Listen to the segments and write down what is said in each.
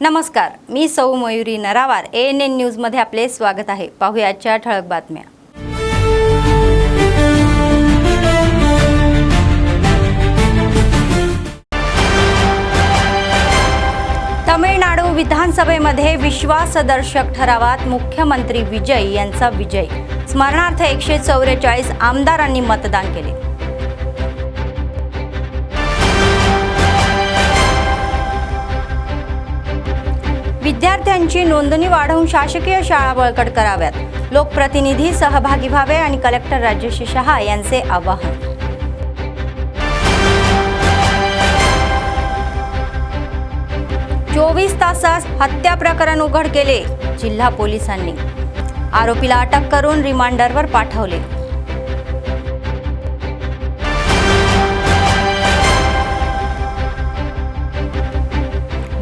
नमस्कार, मी सौ मयुरी नरावार ANN न्यूजमध्ये आपले स्वागत आहे। पाहूया आजच्या ठळक बातम्या। तमिळनाडू विधानसभेमध्ये विश्वासदर्शक ठरावात मुख्यमंत्री विजय यांचा विजय। स्मरणार्थ 144 आमदारांनी मतदान केले। विद्यार्थ्यांची नोंदणी वाढवून शासकीय शाळा बळकट कराव्यात। लोकप्रतिनिधी सहभागी व्हावे आणि कलेक्टर राजेश शहा यांचे आवाहन। 24 तासात हत्या प्रकरण उघड केले जिल्हा पोलिसांनी। आरोपीला अटक करून रिमांडरवर पाठवले।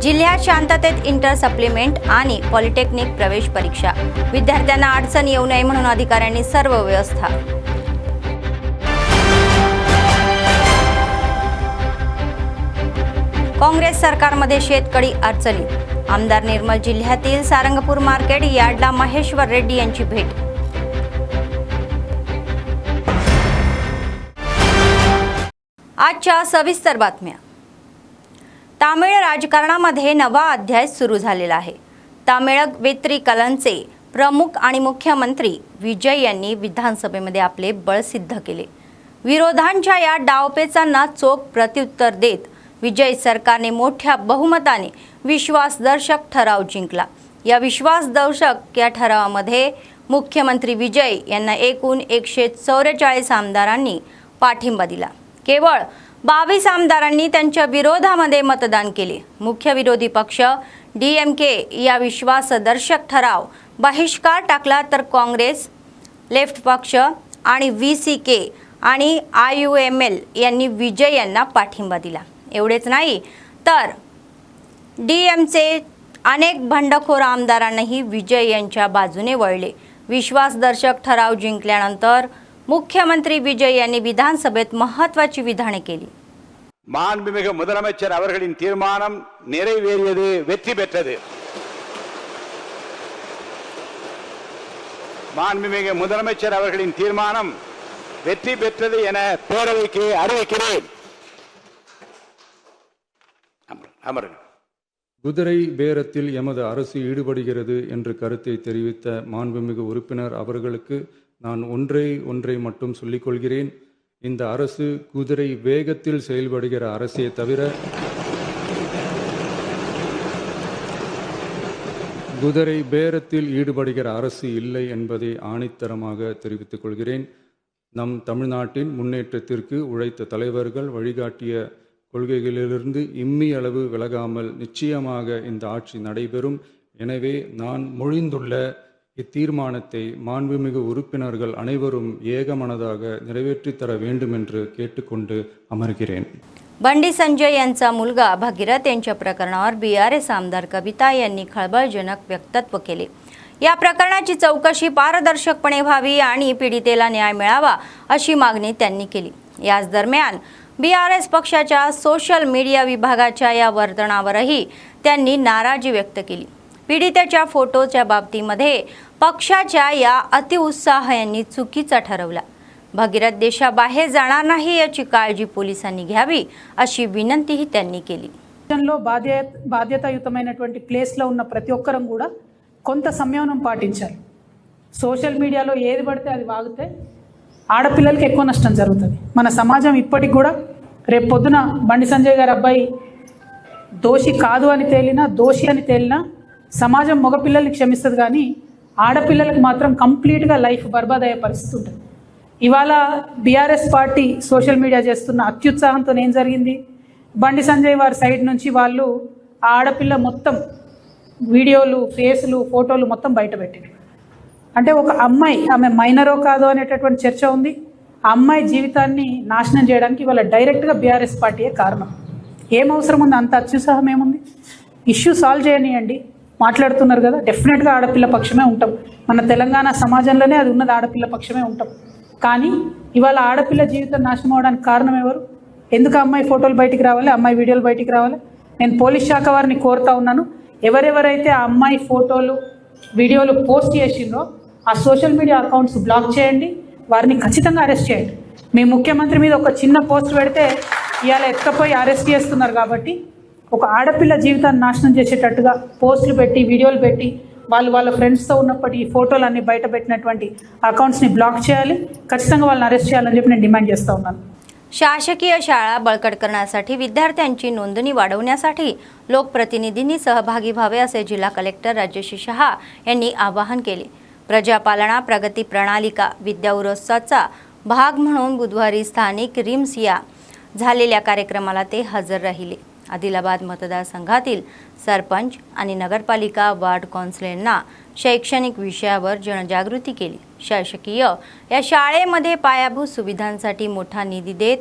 जिल्ह्यात शांततेत इंटर सप्लिमेंट आणि पॉलिटेक्निक प्रवेश परीक्षा। विद्यार्थ्यांना अडचण येऊ नये म्हणून अधिकाऱ्यांनी सर्व व्यवस्था। काँग्रेस सरकारमध्ये शेतकरी अडचणी। आमदार निर्मल जिल्ह्यातील सारंगपूर मार्केट यार्डला महेश्वर रेड्डी यांची भेट। आजच्या सविस्तर बातम्या। तामिळ राजकारणामध्ये नवा अध्याय सुरू झालेला आहे। तामिळ वेत्रिकलनचे प्रमुख आणि मुख्यमंत्री विजय यांनी विधानसभेमध्ये आपले बळ सिद्ध केले। विरोधांच्या या डावपेचांना चोख प्रत्युत्तर देत विजय सरकारने मोठ्या बहुमताने विश्वासदर्शक ठराव जिंकला। या विश्वासदर्शक या ठरावामध्ये मुख्यमंत्री विजय यांना एकूण 144 आमदारांनी पाठिंबा दिला। केवळ 22 आमदारांनी त्यांच्या विरोधामध्ये मतदान केले। मुख्य विरोधी पक्ष DMK या विश्वासदर्शक ठराव बहिष्कार टाकला, तर काँग्रेस, लेफ्ट पक्ष आणि VCK आणि IUML यांनी विजय यांना पाठिंबा दिला। एवढेच नाही तर DMचे अनेक बंडखोर आमदारांनीही विजय यांच्या बाजूने वळले। विश्वासदर्शक ठराव जिंकल्यानंतर मुख्यमंत्री विजय यांनी विधानसभेत महत्त्वाची विधाने केली। மாண்புமிகு முதலமைச்சர் அவர்களின் தீர்மானம் நிறைவேறியது, வெற்றி பெற்றது। மாண்புமிகு முதலமைச்சர் அவர்களின் தீர்மானம் வெற்றி பெற்றது என பேரவைக்கு அறிவிக்கிறேன்। அமருங்கள்। குதிரை பேரத்தில் எமது அரசு ஈடுபடுகிறது என்ற கருத்தை தெரிவித்த மாண்புமிகு உறுப்பினர் அவர்களுக்கு நான் ஒன்றை மட்டும் சொல்லிக்கொள்கிறேன்। இந்த அரசு குதிரை வேகத்தில் செயல்படுகிற அரசே தவிர குதிரை பேரத்தில் ஈடுபடுகிற அரசு இல்லை என்பதை ஆணித்தரமாக தெரிவித்துக் கொள்கிறேன்। நம் தமிழ்நாட்டின் முன்னேற்றத்திற்கு உழைத்த தலைவர்கள் வழிகாட்டிய கொள்கைகளிலிருந்து இம்மி அளவு விலகாமல் நிச்சயமாக இந்த ஆட்சி நடைபெறும்। எனவே நான் மொழிந்துள்ள இத்தீர்மானத்தை மாண்புமிகு உறுப்பினர்கள் அனைவரும் ஏகமனதாக நிறைவேற்றி தர வேண்டும் என்று கேட்டுக்கொண்டு அமர்கிறேன்। बंडी संजय यांचा मुलगा भगीरथ यांच्या प्रकरणावर BRS आमदार कविता यांनी खळबळजनक वक्तव्य केले। या प्रकरणाची चौकशी पारदर्शकपणे व्हावी आणि पीडितेला न्याय मिळावा अशी मागणी त्यांनी केली। याच दरम्यान BRS पक्षाच्या सोशल मीडिया विभागाच्या या वर्तनावरही त्यांनी नाराजी व्यक्त केली। पीडितेच्या फोटोच्या बाबतीमध्ये पक्षाच्या या अतिउत्साह यांनी चुकीचा ठरवला। भगीरथ देशाबाहेर जाणार नाही याची काळजी पोलिसांनी घ्यावी अशी विनंतीही त्यांनी केली। బాధ్యతాయుతమైనటువంటి ప్లేస్లో ఉన్న ప్రతి ఒక్కరం కూడా కొంత సంయమనం పాటించాలి। సోషల్ మీడియాలో ఏది పడితే అది వాగితే ఆడపిల్లలకి ఎక్కువ నష్టం జరుగుతుంది। మన సమాజం ఇప్పటికి కూడా రేపు పొద్దున బండి సంజయ్ గారి అబ్బాయి దోషి కాదు అని తేలినా, దోషి అని తేలినా సమాజం మగపిల్లల్ని క్షమిస్తుంది, కానీ ఆడపిల్లలకు మాత్రం కంప్లీట్గా లైఫ్ బర్బాద్ అయ్యే పరిస్థితి ఉంటుంది। ఇవాళ BRS పార్టీ సోషల్ మీడియా చేస్తున్న అత్యుత్సాహంతో ఏం జరిగింది, బండి సంజయ్ వారి సైడ్ నుంచి వాళ్ళు ఆ ఆడపిల్ల మొత్తం వీడియోలు, ఫేసులు, ఫోటోలు మొత్తం బయట పెట్టారు। అంటే ఒక అమ్మాయి, ఆమె మైనరో కాదో అనేటటువంటి చర్చ ఉంది। ఆ అమ్మాయి జీవితాన్ని నాశనం చేయడానికి ఇవాళ డైరెక్ట్గా BRS పార్టీయే కారణం। ఏం అవసరం ఉంది, అంత అత్యుత్సాహం ఏముంది? ఇష్యూ సాల్వ్ చేయనియండి, మాట్లాడుతున్నారు కదా, డెఫినెట్గా ఆడపిల్ల పక్షమే ఉంటాం। మన తెలంగాణ సమాజంలోనే అది ఉన్నది, ఆడపిల్ల పక్షమే ఉంటాం। కానీ ఇవాళ ఆడపిల్ల జీవితం నాశనం అవడానికి కారణం ఎవరు? ఎందుకు అమ్మాయి ఫోటోలు బయటికి రావాలి, అమ్మాయి వీడియోలు బయటికి రావాలి? నేను పోలీస్ శాఖ వారిని కోరుతా ఉన్నాను, ఎవరెవరైతే ఆ అమ్మాయి ఫోటోలు వీడియోలు పోస్ట్ చేసిండ్రో ఆ సోషల్ మీడియా అకౌంట్స్ బ్లాక్ చేయండి, వారిని ఖచ్చితంగా అరెస్ట్ చేయండి. మీ ముఖ్యమంత్రి మీద ఒక చిన్న పోస్ట్ పెడితే ఇవాళ ఎత్తుకపోయి అరెస్ట్ చేస్తున్నారు. కాబట్టి ఒక ఆడపిల్ల జీవితాన్ని నాశనం చేసేటట్టుగా పోస్టులు పెట్టి వీడియోలు పెట్టి వాళ్ళ ఫ్రెండ్స్తో ఉన్నప్పటి ఈ ఫోటోలన్నీ బయట పెట్టినటువంటి अकाउंट्सनी ब्लॉक చేయాలి, ఖచ్చితంగా వాళ్ళని అరెస్ట్ చేయాలని చెప్పి నేను డిమాండ్ చేస్తూ ఉన్నాను. शासकीय शाळा बळकट करण्यासाठी विद्यार्थ्यांची नोंदणी वाढवण्यासाठी लोकप्रतिनिधींनी सहभागी व्हावे असे जिल्हा कलेक्टर राजेश शहा यांनी आवाहन केले. प्रजापालना प्रगती प्रणालिका विद्या उत्सवाचा भाग म्हणून बुधवारी स्थानिक रिम्स या झालेल्या कार्यक्रमाला ते हजर राहिले. आदिलाबाद मतदारसंघातील सरपंच आणि नगरपालिका वार्ड कौन्सिलरना शैक्षणिक विषयावर जनजागृती केली. शासकीय या शाळेमध्ये पायाभूत सुविधांसाठी मोठा निधी देत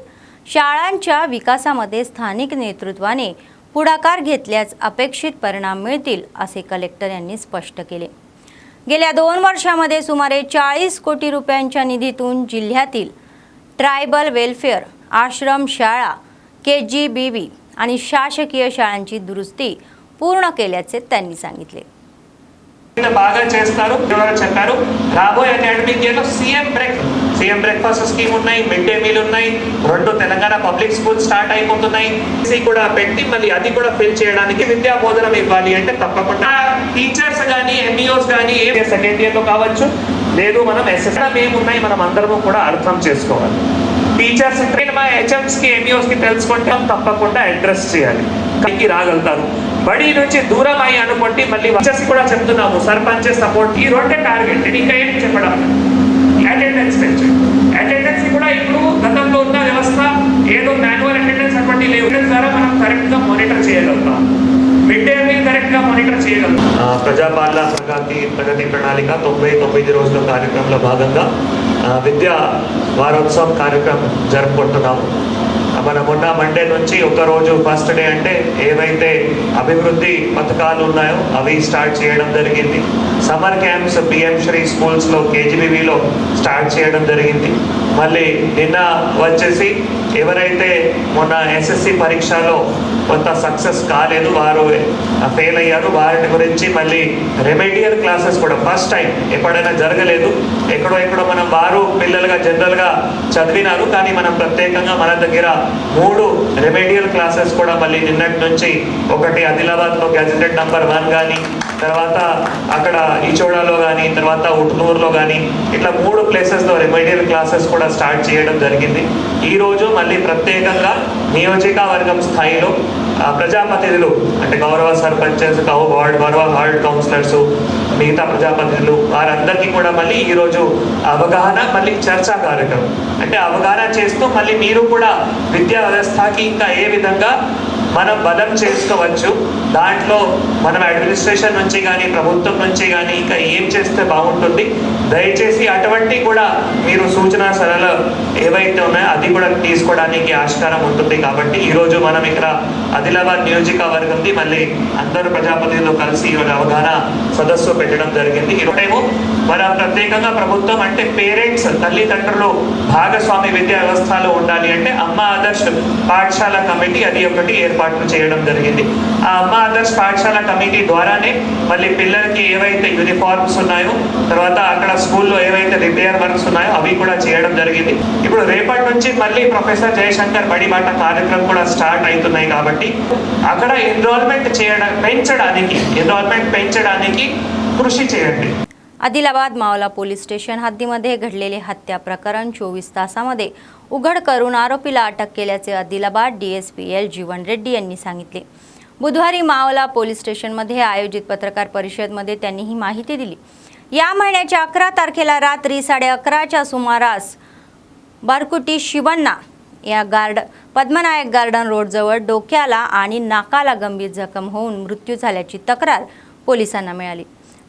शाळांच्या विकासामध्ये स्थानिक नेतृत्वाने पुढाकार घेतल्यास अपेक्षित परिणाम मिळतील असे कलेक्टर यांनी स्पष्ट केले. गेल्या 2 वर्षांमध्ये सुमारे 40 कोटी रुपयांच्या निधीतून जिल्ह्यातील ट्रायबल वेलफेअर आश्रम शाळा KGBV आणि शासकीय शाळांची दुरुस्ती पूर्ण केल्याचे त्यांनी सांगितले. బాగా చేస్తారు చెప్పారు. రాబోయే అకాడమిక్ ఇయర్ లో సీఎం బ్రేక్ఫాస్ట్ స్కీమ్ ఉన్నాయి, మిడ్ డే మీల్ ఉన్నాయి, 2 తెలంగాణ పబ్లిక్ స్కూల్ స్టార్ట్ అయిపోతున్నాయి. కూడా పెట్టి మళ్ళీ అది కూడా ఫిల్ చేయడానికి విద్యా బోధన ఇవ్వాలి అంటే తప్పకుండా టీచర్స్ కానీ ఎంఈఓస్ కానీ సెకండ్ ఇయర్ లో కావచ్చు, లేదు మనం ఎస్ఎస్ఎం ఏమున్నాయి మనం అందరము కూడా అర్థం చేసుకోవాలి. టీచర్స్ మా హెచ్ఎంస్ కి ఎంఈఓస్ కి తెలుసుకుంటే తప్పకుండా అడ్రస్ చేయాలి, పైకి రాగలుగుతారు. బడి నుంచి దూరం అయ్యి అనుకోండి మళ్ళీ వచ్చేసి కూడా చెప్తున్నాము సర్పంచ్ సపోర్ట్ ఈ 2 టార్గెట్. ఇంకా ఏం చెప్పడం, అటెండెన్స్ పెంచండి. అటెండెన్స్ కూడా ఇప్పుడు గతంలో ఉన్న వ్యవస్థ ఏదో మాన్యువల్ అటెండెన్స్ అటువంటి లేవు, ద్వారా మనం కరెక్ట్ గా మానిటర్ చేయగలుగుతాం, మిడ్ డే మీల్ కరెక్ట్ గా మానిటర్ చేయగలుగుతాం. ప్రజాపాలన ప్రగతి ప్రణాళిక 99 రోజుల కార్యక్రమంలో భాగంగా విద్యా వారోత్సవం కార్యక్రమం జరుపుకుంటున్నాము. మన మొన్న మండే నుంచి ఒక రోజు ఫస్ట్ డే అంటే ఏవైతే అభివృద్ధి పథకాలు ఉన్నాయో అవి స్టార్ట్ చేయడం జరిగింది. సమ్మర్ క్యాంప్స్ పిఎం శ్రీ స్కూల్స్లో KGBVలో స్టార్ట్ చేయడం జరిగింది. మళ్ళీ నిన్న వచ్చేసి ఎవరైతే మొన్న SSC పరీక్షలో కొంత సక్సెస్ కాలేదు, వారు ఫెయిల్ అయ్యారు, వారిని గురించి మళ్ళీ రెమెడియల్ క్లాసెస్ కూడా ఫస్ట్ టైం ఎప్పుడైనా జరగలేదు. ఎక్కడో మనం వారు పిల్లలుగా జనరల్గా చదివినారు, కానీ మనం ప్రత్యేకంగా మన దగ్గర 3 రెమెడియల్ క్లాసెస్ కూడా మళ్ళీ నిన్నటి నుంచి, ఒకటి ఆదిలాబాద్లో గ్యాజెటెడ్ నంబర్ 1 కానీ, తర్వాత అక్కడ ఈచోడాలో కానీ, తర్వాత ఉట్నూరులో కానీ, ఇట్లా 3 ప్లేసెస్లో రెమెడియల్ క్లాసెస్ కూడా స్టార్ట్ చేయడం జరిగింది. ఈరోజు మళ్ళీ ప్రత్యేకంగా నియోజకవర్గం స్థాయిలో ప్రజాప్రతినిధులు అంటే గౌరవ సర్పంచెస్, గౌరవ వార్డ్ కౌన్సిలర్స్, మిగతా ప్రజాప్రతినిధులు వారందరికీ కూడా మళ్ళీ ఈరోజు అవగాహన మళ్ళీ చర్చా కార్యక్రమం అంటే అవగాహన చేస్తూ మళ్ళీ మీరు కూడా విద్యా వ్యవస్థకి ఇంకా ఏ విధంగా మనం బలం చేసుకోవచ్చు, దాంట్లో మనం అడ్మినిస్ట్రేషన్ నుంచి కానీ ప్రభుత్వం నుంచి కానీ ఇంకా ఏం చేస్తే బాగుంటుంది, దయచేసి అటువంటి కూడా మీరు సూచనా సలహాలు ఏవైతే ఉన్నాయో అది కూడా తీసుకోవడానికి ఆస్కారం ఉంటుంది. కాబట్టి ఈరోజు మనం ఇక్కడ ఆదిలాబాద్ నియోజకవర్గంది మళ్ళీ అందరూ ప్రజాప్రతినిధులు కలిసి ఈరోజు అవగాహన సదస్సు పెట్టడం జరిగింది. ఈరోజేమో మన ప్రత్యేకంగా ప్రభుత్వం అంటే పేరెంట్స్ తల్లిదండ్రులు భాగస్వామి విద్యా వ్యవస్థలో ఉండాలి అంటే అమ్మ ఆదర్శ్ పాఠశాల కమిటీ అది ఒకటి ఏర్పాటు చేయడం జరిగింది. ఆ అమ్మ ఆదర్శ్ పాఠశాల కమిటీ ద్వారానే మళ్ళీ పిల్లలకి ఏవైతే యూనిఫార్మ్స్ ఉన్నాయో, తర్వాత అక్కడ స్కూల్లో ఏవైతే రిపేర్ వర్క్స్ ఉన్నాయో అవి కూడా చేయడం జరిగింది. ఇప్పుడు రేపటి నుంచి మళ్ళీ ప్రొఫెసర్ జయశంకర్ బడిబాట కార్యక్రమం కూడా స్టార్ట్ అవుతున్నాయి. కాబట్టి అక్కడ ఎన్రోల్మెంట్ పెంచడానికి కృషి చేయండి. आदिलाबाद मावला पोलीस स्टेशन हद्दीमध्ये घडलेले हत्या प्रकरण 24 तासामध्ये उघड करून आरोपीला अटक केल्याचे आदिलाबाद DSP L जीवन रेड्डी यांनी सांगितले. बुधवारी मावला पोलीस स्टेशनमध्ये आयोजित पत्रकार परिषदेमध्ये त्यांनी ही माहिती दिली. या महिन्याच्या 11 तारखेला रात्री 11:30च्या सुमारास बारकुटी शिवण्णा या पद्मनायक गार्डन रोडजवळ डोक्याला आणि नाकाला गंभीर जखम होऊन मृत्यू झाल्याची तक्रार पोलिसांना मिळाली.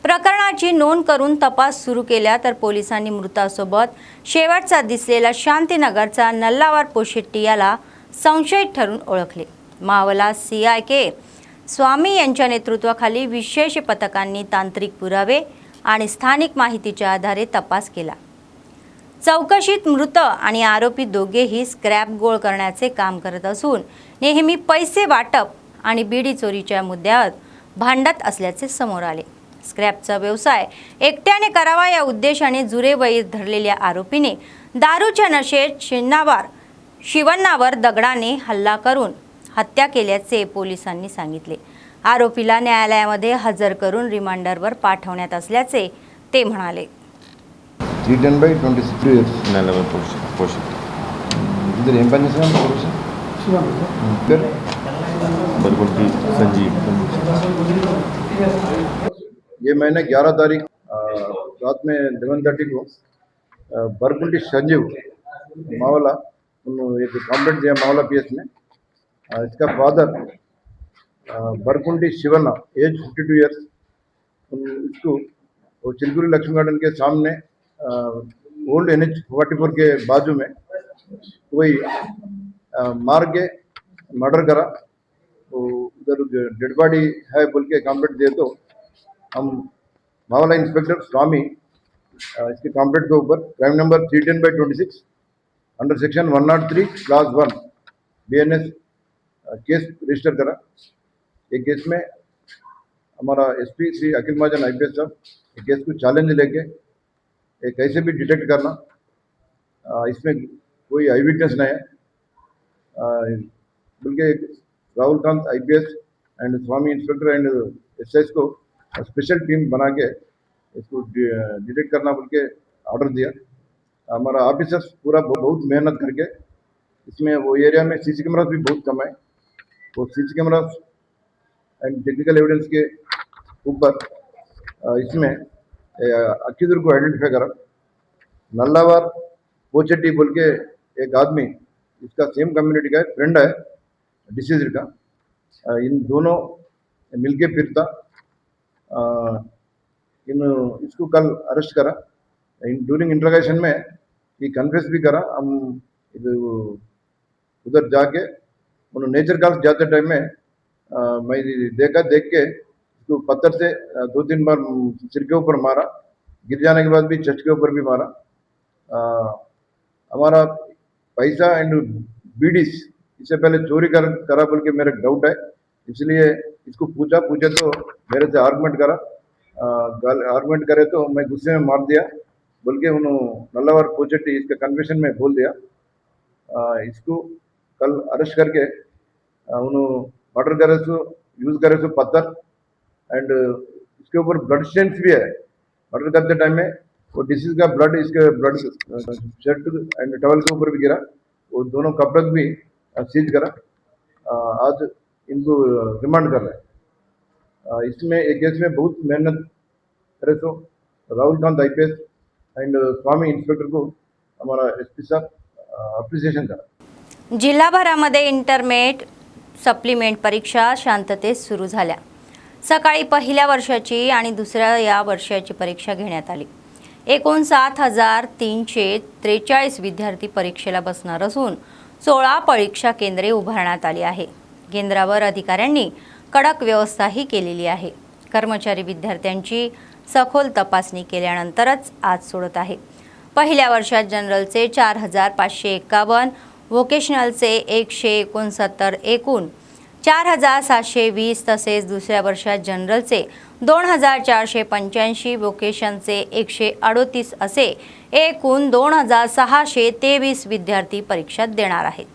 प्रकरणाची नोंद करून तपास सुरू केला तर पोलिसांनी मृतासोबत शेवटचा दिसलेला शांतीनगरचा नल्लावर पोशेट्टी याला संशयित ठरून ओळखले. मावला CIK स्वामी यांच्या नेतृत्वाखाली विशेष पथकांनी तांत्रिक पुरावे आणि स्थानिक माहितीच्या आधारे तपास केला. चौकशीत मृत आणि आरोपी दोघेही स्क्रॅप गोळ करण्याचे काम करत असून नेहमी पैसे वाटप आणि बीडी चोरीच्या मुद्द्यावर भांडत असल्याचे समोर आले। स्क्रॅपचा व्यवसाय एकट्याने करावा या उद्देशाने जुरेवैर धरलेल्या आरोपीने दारूच्या नशेत शिवण्णावर दगडाने हल्ला करून हत्या केल्याचे पोलिसांनी सांगितले। आरोपीला न्यायालयामध्ये हजर करून रिमांडरवर पाठवण्यात असल्याचे ते म्हणाले। 310/26 years. इधर एम पनी से फिर बरगुंटी संजीव। ये महीने 11 तारीख रात में 11:30 को बरगुंटी संजीव मावला उन्होंने एक कंप्लेंट दिया मावला पीएस में। इसका फादर बरगुंटी शिवन्ना एज 52 ईयर्स, इसको वो चिलकुरी लक्ष्मी गार्डन के सामने ओल्ड NH 44 के बाजू में कोई मार के मर्डर करा। तो उधर डेड बॉडी है बोल के कंप्लेंट दिए तो हम मावला इंस्पेक्टर स्वामी इसके कंप्लेंट के ऊपर crime number 310/26 under section 103 class 1 BNS case register करा। ये केस में हमारा SP श्री अखिल महाजन IPS साहब ये केस को चैलेंज लेके ये कैसे भी डिटेक्ट करना, इसमें कोई आई विटनेस नहीं है बल्कि Rahul Kant IPS and Swami inspector and SIs को स्पेशल टीम बना के इसको डिटेक्ट करना बोल के ऑर्डर दिया। हमारा ऑफिसर्स पूरा बहुत मेहनत करके इसमें वो एरिया में CC कैमरास भी बहुत कम है, वो CC cameras and technical evidence के ऊपर इसमें अक्यूजर को आइडेंटिफाई करा। नल्लावार पोचेट्टी बोल के एक आदमी इसका सेम कम्युनिटी का है, फ्रेंड है डिसीज्ड का। इन दोनों मिलके फिरता इसको कल अरेस्ट करा। ड्यूरिंग इंट्रोगेशन में ये कन्फेस भी करा। हम उधर जाके उन्होंने नेचर कॉल्स जाते टाइम में मैं देख के इसको पत्थर से 2-3 बार सिर के ऊपर मारा, गिर जाने के बाद भी चेस्ट के ऊपर भी मारा। हमारा पैसा एंड बीडीज इससे पहले चोरी करा बोल के मेरा डाउट है, इसलिए इसको पूछे तो मेरे से आर्गुमेंट करा। आर्गुमेंट करे तो मैं गुस्से में मार दिया बोल के उन्होंने नल्लावार पोचेट्टी इसका कन्फेशन में बोल दिया। इसको कल अरेस्ट करके उन्होंने मर्डर करे सो यूज़ करे सो पत्थर एंड इसके ऊपर ब्लड स्टेन्स भी है। मर्डर करते टाइम में वो डिसीज का ब्लड इसके ब्लड शर्ट एंड टॉवल के ऊपर भी गिरा, वो दोनों कपड़े भी सीज करा। आज इनको रिमांड कर रहे हैं। इसमें एक केस में बहुत मेहनत करे तो Rahul Kant IPS and Swami inspector को हमारा SP साहब अप्रिसिएशन करा। जिल्हाभरामध्ये इंटरमेट सप्लिमेंट परीक्षा शांततेत सुरू झाल्या। सकाळी पहिल्या वर्षाची आणि दुसऱ्या या वर्षाची परीक्षा घेण्यात आली। एकूण 7,343 विद्यार्थी परीक्षेला बसणार असून 16 परीक्षा केंद्रे उभारण्यात आली आहे। केंद्रावर अधिकाऱ्यांनी कडक व्यवस्थाही केलेली आहे। कर्मचारी विद्यार्थ्यांची सखोल तपासणी केल्यानंतरच आज सोडत आहे। पहिल्या वर्षात जनरलचे 4,551, व्होकेशनलचे 169, एकूण 4,720 तसेच दुसऱ्या वर्षात जनरलचे 2,485, व्होकेशनचे 138 असे एकूण 2,623 विद्यार्थी परीक्षा देणार आहेत।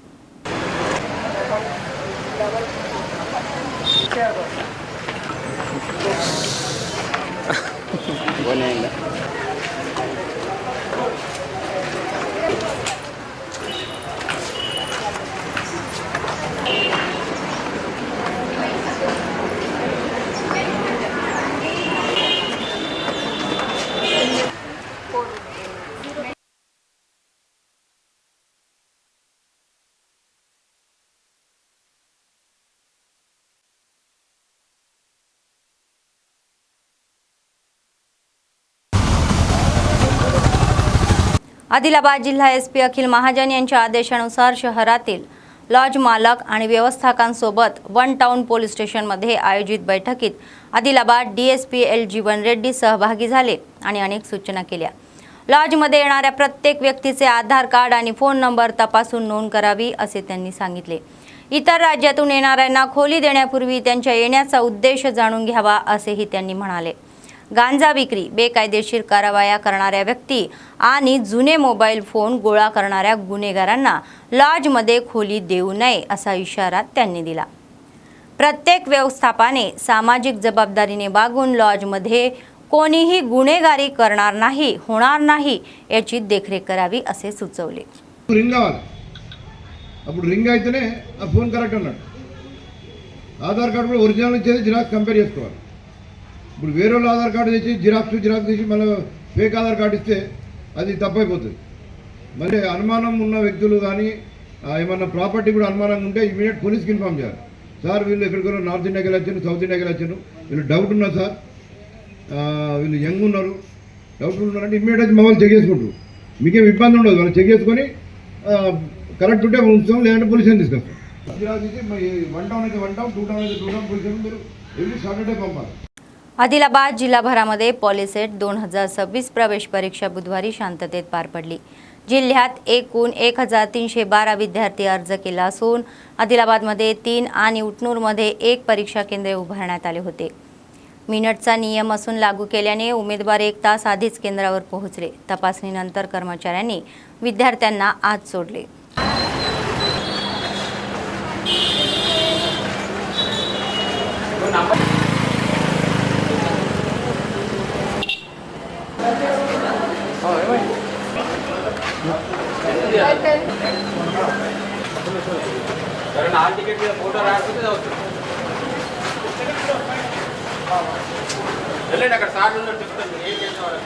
आदिलाबाद जिल्हा SP अखिल महाजन यांच्या आदेशानुसार शहरातील लॉज मालक आणि व्यवस्थापकांसोबत वन टाउन पोलीस स्टेशनमध्ये आयोजित बैठकीत आदिलाबाद DSP L जीवन रेड्डी सहभागी झाले आणि अनेक सूचना केल्या। लॉजमध्ये येणाऱ्या प्रत्येक व्यक्तीचे आधार कार्ड आणि फोन नंबर तपासून नोंद करावी असे त्यांनी सांगितले। इतर राज्यातून येणाऱ्यांना खोली देण्यापूर्वी त्यांच्या येण्याचा उद्देश जाणून घ्यावा असेही त्यांनी म्हणाले. गांजा विक्री, बेकायदेशीर कारवाया करणाऱ्या व्यक्ती आणि जुने मोबाईल फोन गोळा करणाऱ्या गुन्हेगारांना लॉजमध्ये खोली देऊ नये असा इशारा त्यांनी दिला. प्रत्येक व्यवस्थापनाने सामाजिक जबाबदारीने वागून लॉजमध्ये कोणीही गुन्हेगारी करणार नाही, होणार नाही याची देखरेख करावी असे सुचवले. రింగ్ కావాలి, అప్పుడు రింగ్ అయితేనే ఆ ఫోన్ కరెక్ట్ అన్నాడు. ఆధార్ కార్డు కూడా ఒరిజినల్ ఇచ్చేది జిరాక్స్ కంపేర్ చేసుకోవాలి. ఇప్పుడు వేరే వాళ్ళు ఆధార్ కార్డు తెచ్చి జిరాక్స్ తీసి మళ్ళీ ఫేక్ ఆధార్ కార్డు ఇస్తే అది తప్పైపోతుంది. మరి అనుమానం ఉన్న వ్యక్తులు కానీ ఏమన్నా ప్రాపర్టీ కూడా అనుమానంగా ఉంటే ఇమీడియట్ పోలీస్కి ఇన్ఫామ్ చేయాలి. సార్ వీళ్ళు ఎక్కడికో నార్త్ ఇండియాకి వెళ్ళొచ్చారు, సౌత్ ఇండియాకి వెళ్ళొచ్చారు, వీళ్ళు డౌట్ ఉన్నారు సార్, వీళ్ళు యంగ్ ఉన్నారు, డౌట్ ఉన్నారంటే ఇమీడియట్ మొబైల్ చెక్ చేసుకుంటారు. మీకేం ఇబ్బంది ఉండదు, వాళ్ళు చెక్ చేసుకొని కరెక్ట్ ఉంటే ఉంచుతాం, లేదంటే పోలీసుని తీసుకొస్తాం. వన్ టౌన్ అయితే వన్ టౌన్, 2 టౌన్ అయితే 2 టౌన్ పోలీసులు మీరు ఎవ్రీ సాటర్డే పంపాలి. आदिलाबाद जिल्हाभरामध्ये पॉलिसेट 2026 प्रवेश परीक्षा बुधवारी शांततेत पार पडली. जिल्ह्यात एकूण 1312 विद्यार्थी अर्ज केला असून आदिलाबादमध्ये 3 आणि उटनूरमध्ये 1 परीक्षा केंद्रे उभारण्यात आले होते. मिनिटचा नियम असून लागू केल्याने उमेदवार 1 तास आधीच केंद्रावर पोहोचले. तपासणीनंतर कर्मचाऱ्यांनी विद्यार्थ्यांना आत सोडले. అక్కడ సార్ ఉన్నారు చెప్తాను ఏం చేసేవారు.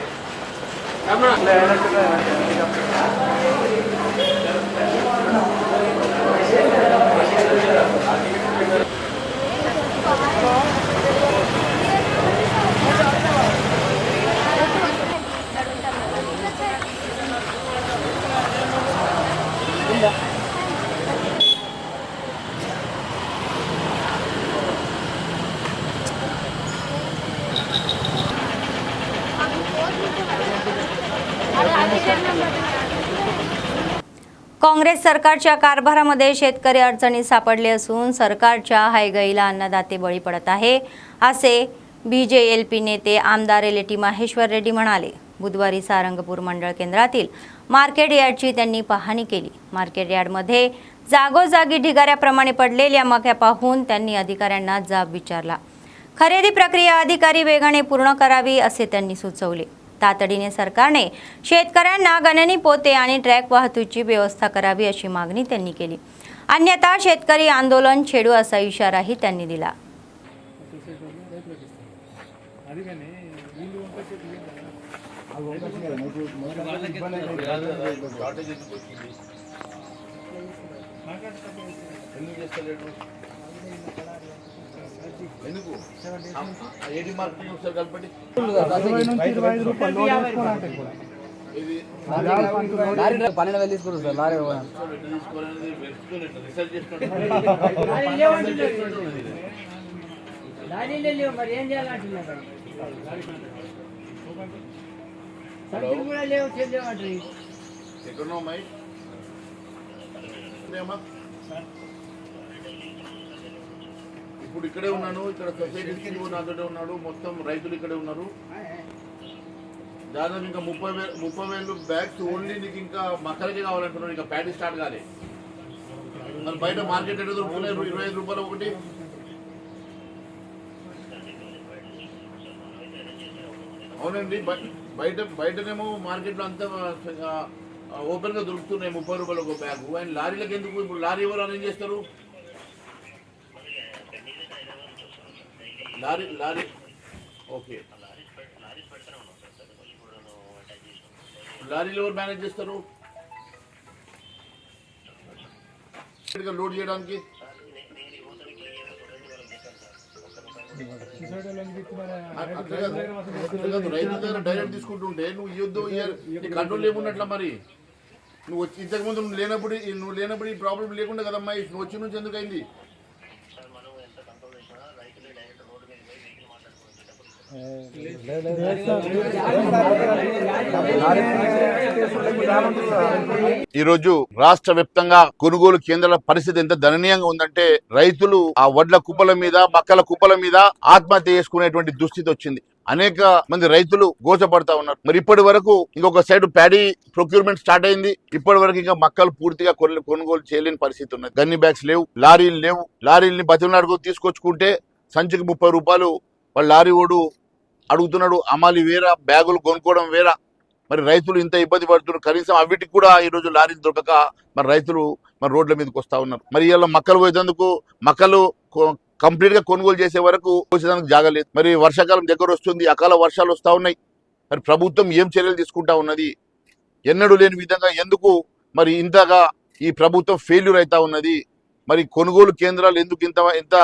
काँग्रेस सरकारच्या कारभारामध्ये शेतकरी अडचणीत सापडले असून सरकारच्या हायगईला अन्नदाते बळी पडत आहे असे बीजेएलपी नेते आमदार एलटी माहेश्वर रेड्डी म्हणाले. बुधवारी सारंगपूर मंडळ केंद्रातील मार्केट यार्डची त्यांनी पाहणी केली. मार्केट यार्डमध्ये जागोजागी ढिगाऱ्याप्रमाणे पडलेल्या मक्या पाहून त्यांनी अधिकाऱ्यांना जाब विचारला. खरेदी प्रक्रिया अधिकारी वेगाने पूर्ण करावी असे त्यांनी सुचवले. तातडीने सरकारने शेतकऱ्यांना गणनी पोते आणि ट्रॅक वाहतुकीची व्यवस्था करावी अशी मागणी त्यांनी केली. अन्यथा शेतकरी आंदोलन छेडू असा इशाराही त्यांनी दिला. ఎందుకు 80 మార్కులు ఒకసారి కలపండి. పన్నెండు తీసుకుంటారు సార్ లారీ మరి ఏం చేయాలంటున్నారు కూడా లేవు చేద్దామంటారు. ఎక్కడున్నావు మై ఇప్పుడు ఇక్కడే ఉన్నాను. ఇక్కడ సొసైటీ నాతోనే ఉన్నాడు. మొత్తం రైతులు ఇక్కడే ఉన్నారు. దాదాపు ఇంకా 30,000 బ్యాగ్స్ ఓన్లీ నీకు ఇంకా మక్కలకి కావాలంటున్నాడు. ఇంకా ప్యాడీ స్టార్ట్ కాలే. మరి బయట మార్కెట్ ఎక్కడ దొరుకుతున్నాయి? 25 రూపాయలు ఒకటి. అవునండి, బయటనేమో మార్కెట్లో అంతా ఓపెన్గా దొరుకుతున్నాయి 30 రూపాయలు ఒక బ్యాగ్. అండ్ లారీలకు ఎందుకు? ఇప్పుడు లారీ ఎవరు అరేంజ్ చేస్తారు? లారీ ఓకే, లారీలు ఎవరు మేనేజ్ చేస్తారు లోడ్ చేయడానికి? రైతు దగ్గర డైరెక్ట్ తీసుకుంటుంటే నువ్వు ఇవ్వద్దు నీ కంట్రోల్ ఏమున్నట్లా? మరి నువ్వు వచ్చి ఇంతకుముందు నువ్వు లేనప్పుడు ఈ ప్రాబ్లం లేకుండా కదమ్మా. నువ్వు వచ్చి నుంచి ఎందుకు అయింది? ఈరోజు రాష్ట్ర వ్యాప్తంగా కొనుగోలు కేంద్రాల పరిస్థితి ఎంత దయనీయంగా ఉందంటే రైతులు ఆ వడ్ల కుప్పల మీద మక్కల కుప్పల మీద ఆత్మహత్య చేసుకునేటువంటి దుస్థితి వచ్చింది. అనేక మంది రైతులు గోచపడతా ఉన్నారు. మరి ఇప్పటి వరకు ఇంకొక సైడ్ ప్యాడీ ప్రొక్యూర్మెంట్ స్టార్ట్ అయింది. ఇప్పటి వరకు ఇంకా మక్కలు పూర్తిగా కొనుగోలు చేయలేని పరిస్థితి ఉన్నది. గన్ని బ్యాగ్స్ లేవు, లారీలు లేవు. లారీల్ని బతిమలాడుకు తీసుకొచ్చుకుంటే సంచికి 30 రూపాయలు వాళ్ళ లారీ ఓడు అడుగుతున్నాడు. అమాలి వేరా, బ్యాగులు కొనుక్కోవడం వేరా. మరి రైతులు ఇంత ఇబ్బంది పడుతున్నారు. కనీసం అవిటికి కూడా ఈ రోజు లారీలు దొరకక మరి రైతులు మరి రోడ్ల మీదకి వస్తా ఉన్నారు. మరి ఇలా మక్కలు పోయేందుకు మక్కలు కంప్లీట్ గా కొనుగోలు చేసే వరకు పోసేదానికి జాగలేదు. మరి వర్షాకాలం దగ్గర వస్తుంది, అకాల వర్షాలు వస్తా ఉన్నాయి. మరి ప్రభుత్వం ఏం చర్యలు తీసుకుంటా ఉన్నది? ఎన్నడూ లేని విధంగా ఎందుకు మరి ఇంతగా ఈ ప్రభుత్వం ఫెయిల్యూర్ అవుతా ఉన్నది? మరి కొనుగోలు కేంద్రాలు ఎందుకు ఇంత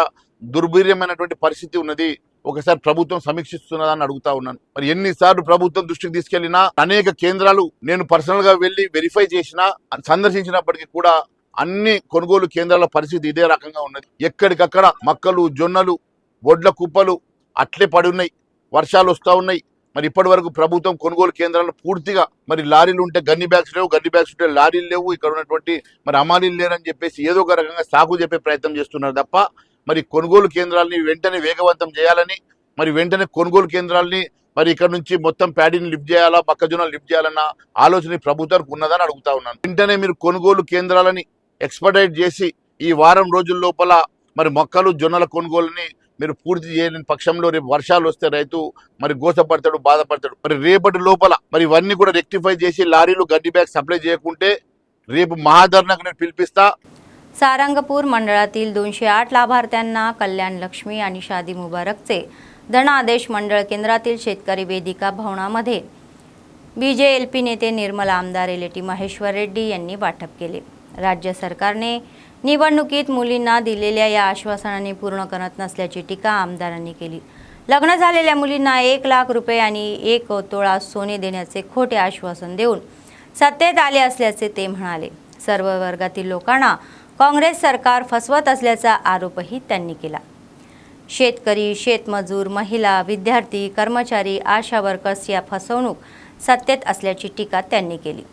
దుర్భీర్యమైనటువంటి పరిస్థితి ఉన్నది? ఒకసారి ప్రభుత్వం సమీక్షిస్తున్నదా అని అడుగుతా ఉన్నాను. మరి ఎన్నిసార్లు ప్రభుత్వం దృష్టికి తీసుకెళ్లినా అనేక కేంద్రాలు నేను పర్సనల్ గా వెళ్లి వెరిఫై చేసినా సందర్శించినప్పటికీ కూడా అన్ని కొనుగోలు కేంద్రాల పరిస్థితి ఇదే రకంగా ఉన్నది. ఎక్కడికక్కడ మక్కలు, జొన్నలు, వడ్ల కుప్పలు అట్లే పడి ఉన్నాయి. వర్షాలు వస్తా ఉన్నాయి. మరి ఇప్పటి వరకు ప్రభుత్వం కొనుగోలు కేంద్రాలను పూర్తిగా మరి లారీలు ఉంటే గన్ని బ్యాగ్స్ లేవు, గన్ని బ్యాగ్స్ ఉంటే లారీలు లేవు, ఇక్కడ ఉన్నటువంటి మరి అమాలీలు లేరని చెప్పేసి ఏదో ఒక రకంగా సాకు చెప్పే ప్రయత్నం చేస్తున్నారు తప్ప మరి కొనుగోలు కేంద్రాలని వెంటనే వేగవంతం చేయాలని, మరి వెంటనే కొనుగోలు కేంద్రాలని మరి ఇక్కడ నుంచి మొత్తం ప్యాడీని లిఫ్ట్ చేయాలా, మొక్కజొన్నలు లిఫ్ట్ చేయాలన్న ఆలోచన ప్రభుత్వానికి ఉన్నదని అడుగుతా ఉన్నాను. వెంటనే మీరు కొనుగోలు కేంద్రాలని ఎక్స్పర్టైజ్ చేసి ఈ వారం రోజుల లోపల మరి మొక్కలు, జొన్నల కొనుగోలుని మీరు పూర్తి చేయలేని పక్షంలో రేపు వర్షాలు వస్తే రైతు మరి గోసపడతాడు, బాధపడతాడు. మరి రేపటి లోపల మరి ఇవన్నీ కూడా రెక్టిఫై చేసి లారీలు गड्डी बॅग सप्लाय చేయకుంటే రేపు महाधरणाకు నేను పిలిపిస్తా. सारंगपूर मंडळातील 208 लाभार्थ्यांना कल्याण लक्ष्मी आणि शादी मुबारकचे धनादेश मंडळ केंद्रातील शेतकरी वेदिका भवनामध्ये बीजेएलपी नेते निर्मल आमदार एलेटी महेश्वर रेड्डी यांनी वाटप केले. राज्य सरकारने निवडणुकीत मुलींना दिलेल्या या आश्वासनाने पूर्ण करत नसल्याची टीका आमदारांनी केली. लग्न झालेल्या मुलींना 1 लाख रुपये आणि 1 तोळा सोने देण्याचे खोटे आश्वासन देऊन सत्तेत आले असल्याचे ते म्हणाले. सर्व वर्गातील लोकांना काँग्रेस सरकार फसवत असल्याचा आरोपही त्यांनी केला. शेतकरी, शेतमजूर, महिला, विद्यार्थी, कर्मचारी, आशा वर्कर्स या फसवणूक सत्तेत असल्याची टीका त्यांनी केली.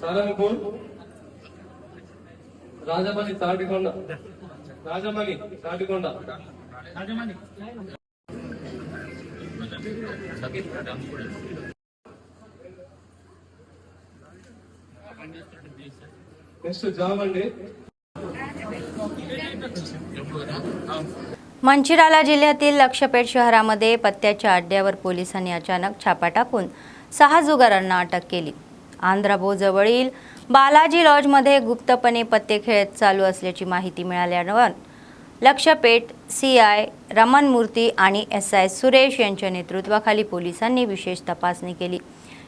సారంగపూర్ రాజమణి తాటికొండ నెక్స్ట్ జామండి. मंचिराला जिल्ह्यातील लक्षपेठ शहरामध्ये पत्त्याच्या अड्ड्यावर पोलिसांनी अचानक छापा टाकून 6 जुगारांना अटक केली. आंध्राबोजवळील बालाजी लॉजमध्ये गुप्तपणे पत्ते खेळ चालू असल्याची माहिती मिळाल्यावर लक्षपेठ सीआय रमण मूर्ती आणि एसआय सुरेश यांच्या नेतृत्वाखाली पोलिसांनी विशेष तपासणी केली.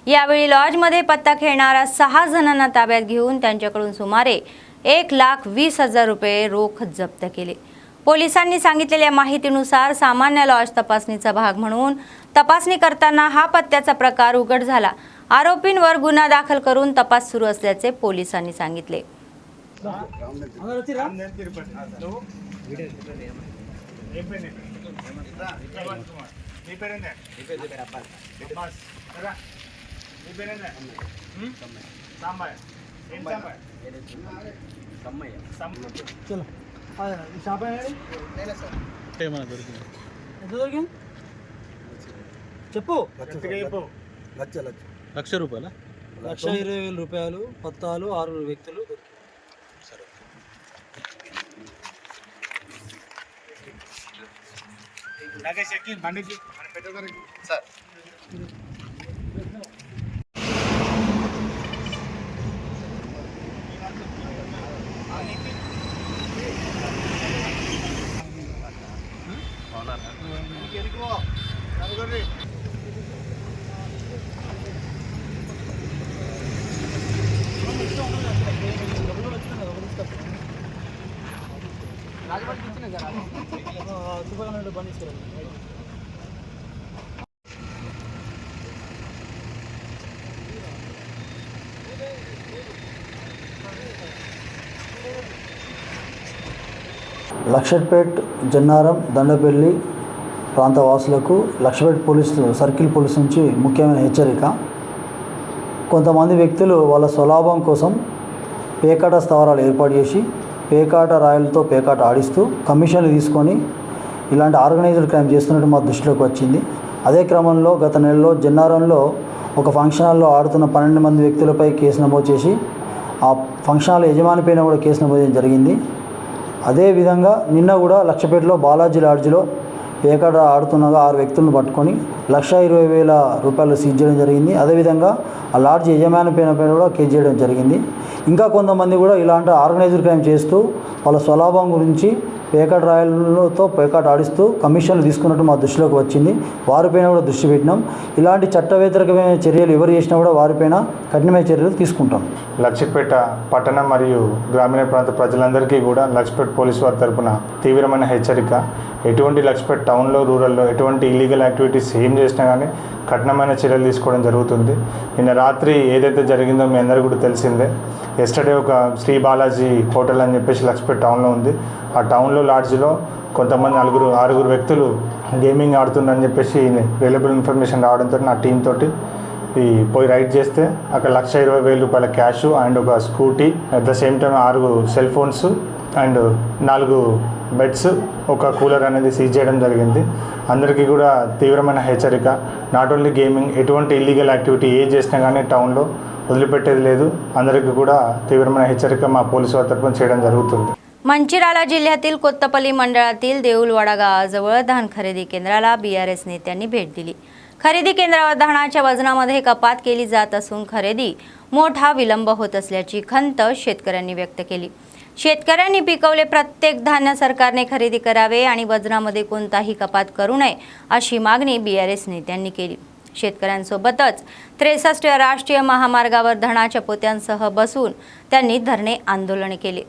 यावेळी लॉजमध्ये पत्ता खेळणाऱ्या 6 जणांना ताब्यात घेऊन त्यांच्याकडून सुमारे 1,20,000 रुपये रोख जप्त केले. पोलिसांनी सांगितलेल्या माहितीनुसार सामान्य लॉज तपासणीचा भाग म्हणून तपासणी करताना हा पत्त्याचा प्रकार उघड झाला. आरोपींवर गुन्हा दाखल करून तपास सुरू असल्याचे पोलिसांनी सांगितले. చెప్పు. 1,00,000 రూపాయల 1,20,000 రూపాయలు పత్తాలు 6 వ్యక్తులు. లక్షట్పేట్, జన్నారం, దండపల్లి ప్రాంత వాసులకు లక్షట్పేట్ సర్కిల్ పోలీస్ నుంచి ముఖ్యమైన హెచ్చరిక. కొంతమంది వ్యక్తులు వాళ్ళ స్వలాభం కోసం పేకాట స్థావరాలు ఏర్పాటు చేసి పేకాట రాయలతో పేకాట ఆడిస్తూ కమిషన్లు తీసుకొని ఇలాంటి ఆర్గనైజ్డ్ క్రైమ్ చేస్తున్నట్టు మా దృష్టిలోకి వచ్చింది. అదే క్రమంలో గత నెలలో జన్నారంలో ఒక ఫంక్షన్ హాల్లో ఆడుతున్న 12 మంది వ్యక్తులపై కేసు నమోదు చేసి ఆ ఫంక్షన్ హాల్ యజమాని పైన కూడా కేసు నమోదు చేయడం జరిగింది. అదేవిధంగా నిన్న కూడా లక్షపేటలో బాలాజీ లాడ్జిలో పేకాట ఆడుతున్నగా 6 వ్యక్తులను పట్టుకొని 1,20,000 రూపాయలు సీజ్ చేయడం జరిగింది. అదేవిధంగా ఆ లాడ్జ్ యజమాని పైన కూడా కేసు చేయడం జరిగింది. ఇంకా కొంతమంది కూడా ఇలాంటి ఆర్గనైజ్డ్ క్రైమ్ చేస్తూ వాళ్ళ స్వలాభం గురించి పేకాట రాయలతో పేకాట ఆడిస్తూ కమిషన్లు తీసుకున్నట్టు మా దృష్టిలోకి వచ్చింది. వారిపైన కూడా దృష్టి పెట్టినాం. ఇలాంటి చట్ట వ్యతిరేకమైన చర్యలు ఎవరు చేసినా కూడా వారిపైన కఠినమైన చర్యలు తీసుకుంటాం. లక్షపేట పట్టణ మరియు గ్రామీణ ప్రాంత ప్రజలందరికీ కూడా లక్షపేట పోలీసు వారి తరపున తీవ్రమైన హెచ్చరిక. ఎటువంటి లక్షపేట టౌన్లో, రూరల్లో ఎటువంటి ఇల్లీగల్ యాక్టివిటీస్ ఏం చేసినా కానీ కఠినమైన చర్యలు తీసుకోవడం జరుగుతుంది. నిన్న రాత్రి ఏదైతే జరిగిందో మీ అందరికీ కూడా తెలిసిందే. ఎస్టర్డే ఒక శ్రీ బాలాజీ హోటల్ అని చెప్పేసి లక్షపేట టౌన్లో ఉంది. ఆ టౌన్లో లాడ్జ్లో కొంతమంది 6 వ్యక్తులు గేమింగ్ ఆడుతుందని చెప్పేసి అవైలబుల్ ఇన్ఫర్మేషన్ రావడంతో నా టీం తోటి పోయి రైడ్ చేస్తే అక్కడ 1,20,000 రూపాయల క్యాష్ అండ్ ఒక scooty, at the same time 6 cell phones and 4 beds, ఒక కూలర్ అనేది సీజ్ చేయడం జరిగింది. అందరికీ కూడా తీవ్రమైన హెచ్చరిక. నాట్ ఓన్లీ గేమింగ్, ఎటువంటి ఇల్లీగల్ యాక్టివిటీ ఏ చేసినా కానీ టౌన్లో వదిలిపెట్టేది లేదు. అందరికీ కూడా तीव्रమైన హెచ్చరిక మా పోలీసు వారి तर्फे చేయడం జరుగుతుంది. मंचिराला जिल्ह्यातील कोत्तपल्ली मंडळातील देऊलवाडा गावाजवळ धान खरेदी केंद्राला बीआरएस नेत्यांनी भेट दिली. खरेदी केंद्रावर धानाच्या वजनामध्ये कपात केली जात असून खरेदी मोठा विलंब होत असल्याची खंत शेतकऱ्यांनी व्यक्त केली. शेतकऱ्यांनी पिकवले प्रत्येक धान्य सरकारने खरेदी करावे आणि वजनामध्ये कोणताही कपात करू नये अशी मागणी बीआरएस नेत्यांनी केली. शेतकऱ्यांसोबतच 63 राष्ट्रीय महामार्गावर धानाच्या पोत्यांसह बसून त्यांनी धरणे आंदोलन केले.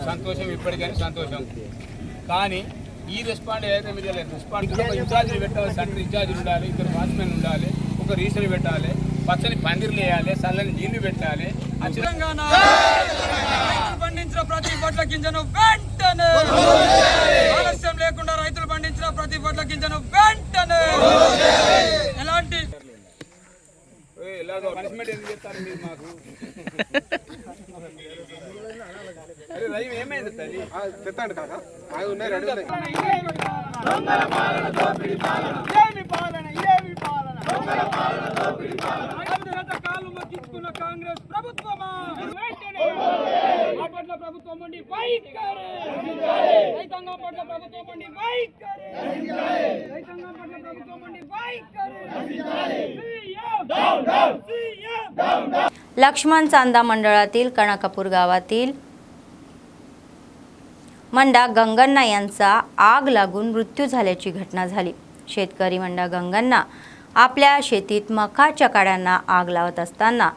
సంతోషం ఇప్పటికైనా సంతోషం కానీ ఈ రెస్పాండ్ ఏదైతే మీరు రెస్పాండ్ ఇన్ఛార్జీలు పెట్టాలి, సెంటర్ ఇన్ఛార్జీలు ఉండాలి, 2 వాచ్మెన్ ఉండాలి, ఒక రీసెల్ పెట్టాలి, పచ్చని పందిర్లు వేయాలి, చల్లని నీళ్లు పెట్టాలి. పండించిన ప్రతి పొట్ల గింజను వెంటనే ఆలస్యం లేకుండా రైతులు పండించిన ప్రతి పొట్ల గింజను వెంటనే ఎలాంటి పనిష్మెంట్ ఎందుకు చేస్తారు మీరు మాకు? ఏమైంది చెప్తాండి కాక కాంగ్రెస్ ప్రభుత్వమా పట్ల ప్రభుత్వం ఉండి రైతాంగం పట్ల ప్రభుత్వం ఉండి రైతాంగం పట్ల ప్రభుత్వం ఉండి लक्ष्मण चांदा मंडळातील कणकापूर गावातील मंडा गंगण्णा यांचा आग लागून मृत्यू झाल्याची घटना झाली. शेतकरी मंडा गंगण्णा आपल्या शेतीत मकाच्या काड्यांना आग लावत असताना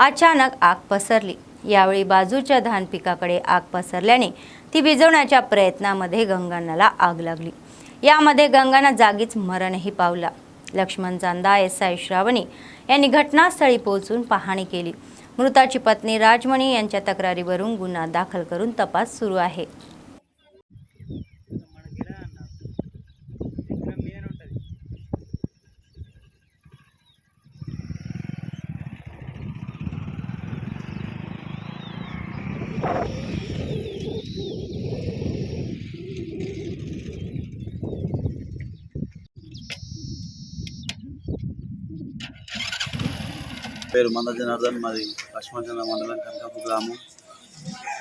अचानक आग पसरली. यावेळी बाजूच्या धान पिकाकडे आग पसरल्याने ती विझवण्याच्या प्रयत्नामध्ये गंगण्णाला आग लागली. यामध्ये गंगण्णा जागीच मरणही पावला. लक्ष्मण चांदा एसआय श्रावणी यांनी घटनास्थळी पोहोचून पाहणी केली. मृताची पत्नी राजमणी यांच्या तक्रारीवरून गुन्हा दाखल करून तपास सुरू आहे. పేరు మంద జనార్దన్, మాది పశ్చిమజన మండలం కనకాపు గ్రామం.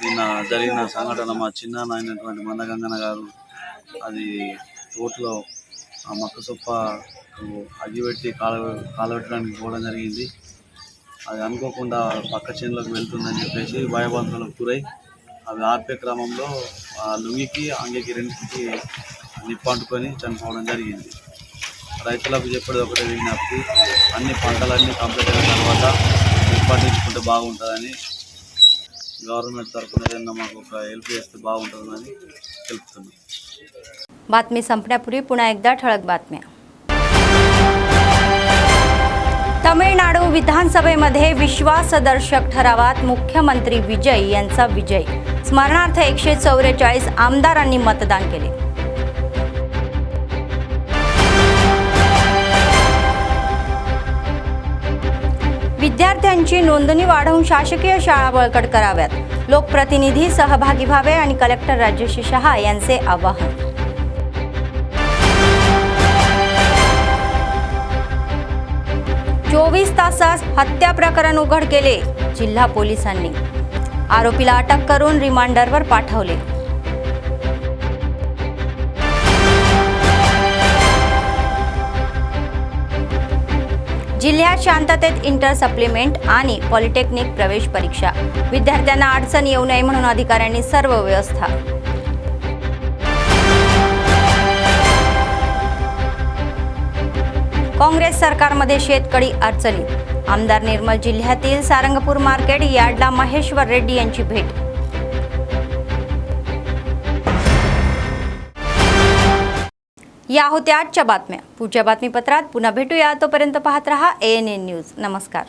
నిన్న జరిగిన సంఘటన మా చిన్నాన్న అయినటువంటి మంద గంగన్న గారు అది తోటలో ఆ మక్క సొప్ప అగ్గిపెట్టి కాలబెట్టడానికి పోవడం జరిగింది. అది అనుకోకుండా పక్క చేనులకు వెళ్తుందని చెప్పేసి భయబంధులకు గురై అవి ఆర్పే క్రమంలో ఆ లుంగికి అంగికి రెండింటికి నిప్పంటుకొని చనిపోవడం జరిగింది. రైతులకు చెప్పేది ఒకటే విజ్ఞప్తి, అన్ని పంటలన్నీ కంప్లీట్ అయిన తర్వాత నిప్పంటించుకుంటే బాగుంటుందని, గవర్నమెంట్ తరఫున ఏదైనా మాకు ఒక హెల్ప్ చేస్తే बागुंటుందని తెలుపుతున్నాం. बातमी संपण्यापूर्वी पुन्हा एकदा ठळक बातम्या. तमिळनाडू विधानसभेमध्ये विश्वासदर्शक ठरावात मुख्यमंत्री विजय यांचा विजय. स्मरणार्थ 144 आमदारांनी मतदान केले. विद्यार्थ्यांची नोंदणी वाढवून शासकीय शाळा बळकट कराव्यात. लोकप्रतिनिधी सहभागी व्हावे आणि कलेक्टर राजेश शहा यांचे आवाहन. चोवीस तासात हत्या प्रकरण उघड केले. जिल्हा पोलिसांनी आरोपीला अटक करून रिमांडरवर पाठवले. जिल्ह्यात शांततेत इंटर सप्लिमेंट आणि पॉलिटेक्निक प्रवेश परीक्षा. विद्यार्थ्यांना अडचण येऊ नये म्हणून अधिकाऱ्यांनी सर्व व्यवस्था. काँग्रेस सरकारमध्ये शेतकरी अडचणीत. आमदार निर्मल जिल्ह्यातील सारंगपूर मार्केट यार्डला महेश्वर रेड्डी यांची भेट. या होत्या आजच्या बातम्या. पुढच्या बातमीपत्रात पुन्हा भेटूया. तोपर्यंत पाहत रहा ANN न्यूज. नमस्कार.